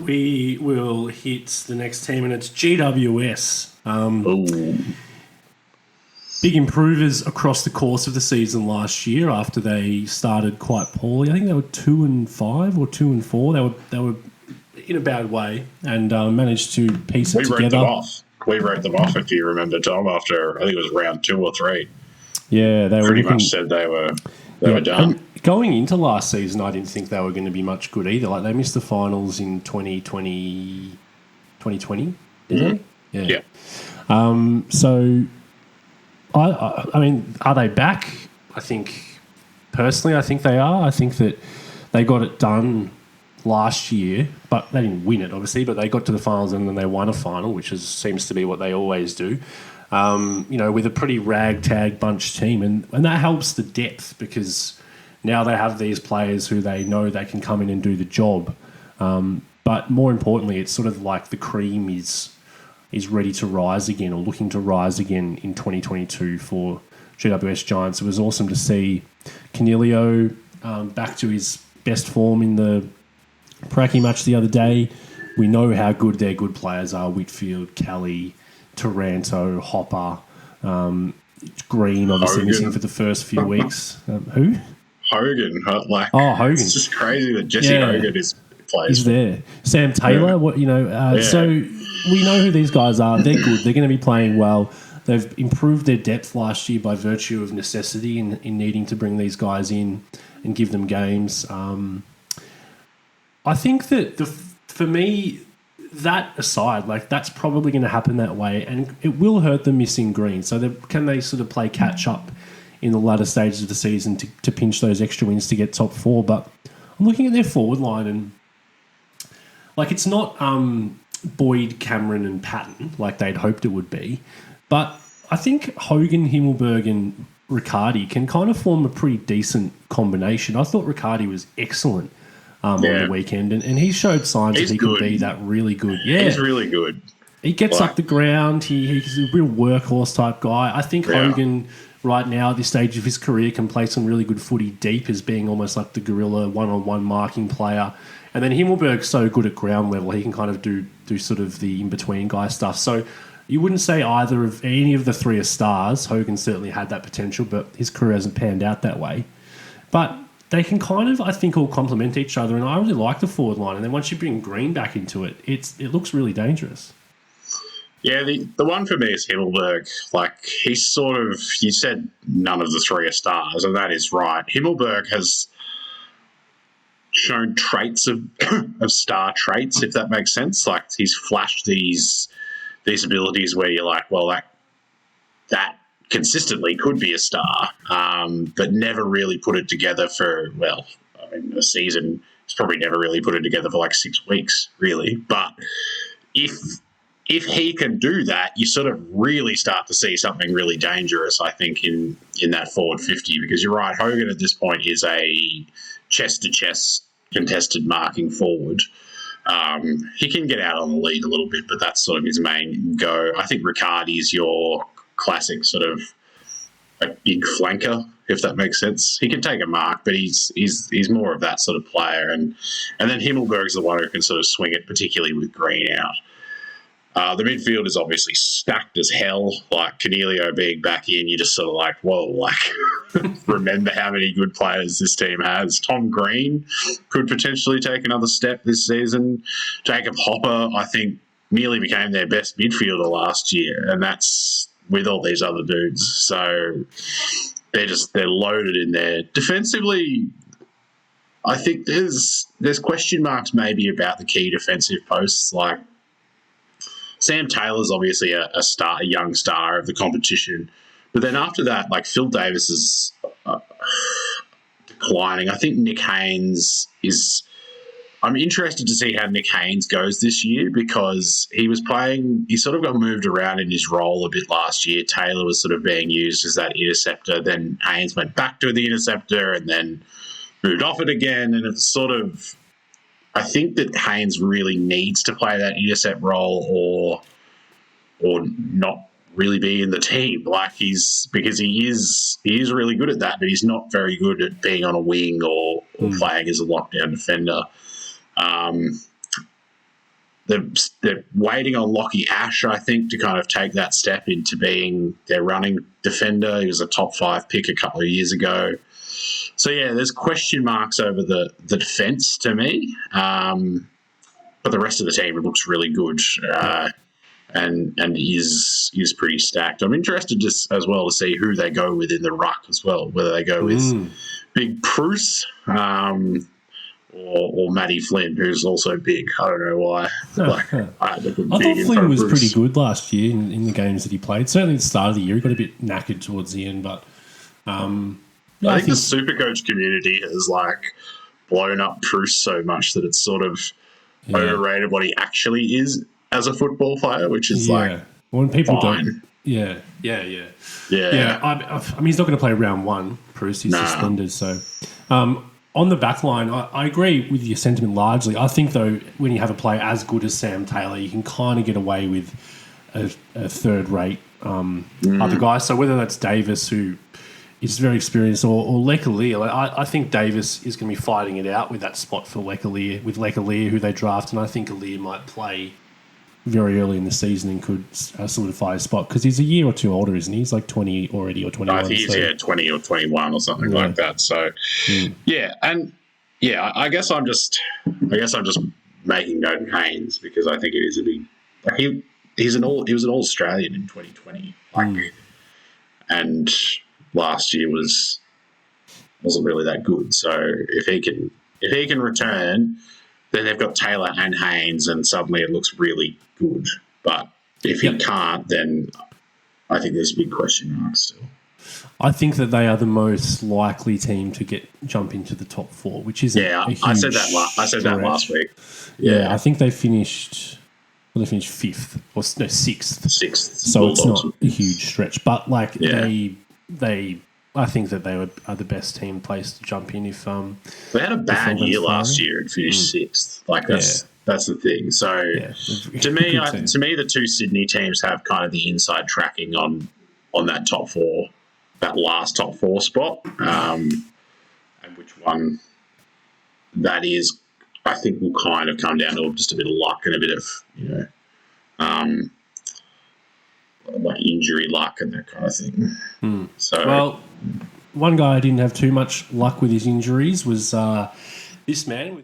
we will hit the next team, and it's GWS. Big improvers across the course of the season last year after they started quite poorly. I think they were 2-5 or 2-4. They were in a bad way and managed to piece it together. We wrote them off, if you remember, Tom, after I think it was round 2 or 3. Yeah, they pretty much said they were done. And going into last season, I didn't think they were going to be much good either. Like, they missed the finals in 2020, didn't they? Yeah. So, I mean, are they back? Personally, I think they are. I think that they got it done last year, but they didn't win it, obviously, but they got to the finals and then they won a final, which seems to be what they always do. With a pretty ragtag bunch team. And that helps the depth because now they have these players who they know they can come in and do the job. But more importantly, it's sort of like the cream is ready to rise again or looking to rise again in 2022 for GWS Giants. It was awesome to see Canelio back to his best form in the Pracky match the other day. We know how good their good players are. Whitfield, Kelly, Taranto, Hopper, Green, obviously missing for the first few weeks. Who? Hogan. Hogan. It's just crazy that Jesse Hogan plays. He's there. Sam Taylor. So we know who these guys are. They're good. They're going to be playing well. They've improved their depth last year by virtue of necessity in needing to bring these guys in and give them games. I think that for me, that aside, that's probably going to happen that way, and it will hurt them missing Green. So can they sort of play catch up in the latter stages of the season to pinch those extra wins to get top 4? But I'm looking at their forward line, and it's not Boyd, Cameron, and Patton like they'd hoped it would be, but I think Hogan, Himmelberg, and Riccardi can kind of form a pretty decent combination. I thought Riccardi was excellent on the weekend, and he showed signs that he could be that really good. Yeah, he's really good. He gets up the ground. He's a real workhorse type guy. I think Hogan, right now at this stage of his career, can play some really good footy deep as being almost like the guerrilla one-on-one marking player. And then Himmelberg's so good at ground level, he can kind of do sort of the in-between guy stuff. So you wouldn't say any of the three are stars. Hogan certainly had that potential, but his career hasn't panned out that way. But they can kind of, I think, all complement each other, and I really like the forward line. And then once you bring Green back into it, it looks really dangerous. Yeah, the one for me is Himmelberg. He's sort of, you said none of the three are stars, and that is right. Himmelberg has shown traits of star traits, if that makes sense. He's flashed these abilities where you're like, well, that consistently could be a star, but never really put it together for, a season. He's probably never really put it together for 6 weeks, really. But if he can do that, you sort of really start to see something really dangerous, I think, in that forward 50, because you're right, Hogan at this point is a chest-to-chest contested marking forward. He can get out on the lead a little bit, but that's sort of his main go. I think Riccardi is your classic sort of a big flanker, if that makes sense. He can take a mark, but he's more of that sort of player. And then Himmelberg's the one who can sort of swing it, particularly with Green out. The midfield is obviously stacked as hell. Canelio being back in, you just sort of whoa, remember how many good players this team has. Tom Green could potentially take another step this season. Jacob Hopper, I think, nearly became their best midfielder last year, and that's with all these other dudes. So they're loaded in there. Defensively, I think there's question marks maybe about the key defensive posts. Sam Taylor's obviously a young star of the competition. But then after that, Phil Davis is declining. I think Nick Haynes is... I'm interested to see how Nick Haynes goes this year, because he sort of got moved around in his role a bit last year. Taylor was sort of being used as that interceptor. Then Haynes went back to the interceptor and then moved off it again. And it's sort of... I think that Haynes really needs to play that intercept role or not really be in the team. Because he is really good at that, but he's not very good at being on a wing or playing as a lockdown defender. they're waiting on Lockie Ash, I think, to kind of take that step into being their running defender. He was a top 5 pick a couple of years ago. So, yeah, there's question marks over the defence to me. But the rest of the team, it looks really good and is pretty stacked. I'm interested just as well to see who they go with in the ruck as well, whether they go with Big Bruce or Matty Flynn, who's also big. I don't know why. I thought Flynn was pretty good last year in the games that he played. Certainly at the start of the year, he got a bit knackered towards the end, but I think the Supercoach community has blown up Bruce so much that it's sort of overrated what he actually is as a football player, which is when people fine. don't. Yeah. I mean, he's not going to play round 1. Bruce is suspended, so. On the back line, I agree with your sentiment largely. I think, though, when you have a player as good as Sam Taylor, you can kind of get away with a third-rate other guy. So whether that's Davis, who is very experienced, or Lecalier, I think Davis is going to be fighting it out with that spot for Lecalier, who they draft, and I think Alier might play very early in the season and could solidify a spot because he's a year or two older, isn't he? He's 20 already or 21. I think he's 20 or 21 or something like that. So I guess I'm just making note of Haynes because I think it is a big. He was an All Australian in 2020, and last year wasn't really that good. So if he can return, then they've got Taylor and Haynes, and suddenly it looks really good. But if he can't, then I think there's a big question mark still. I think that they are the most likely team to jump into the top 4, which is I said that last week. Yeah, I think they finished 5th or 6th. 6th. So it's not a huge stretch, but they. I think that they are the best team placed to jump in if they had a bad year last year and finished 6th. That's the thing. So to me, the 2 Sydney teams have kind of the inside tracking on that top 4, that last top 4 spot, and which one that is, I think will kind of come down to just a bit of luck and a bit of injury luck and that kind of thing. So, one guy who didn't have too much luck with his injuries was this man.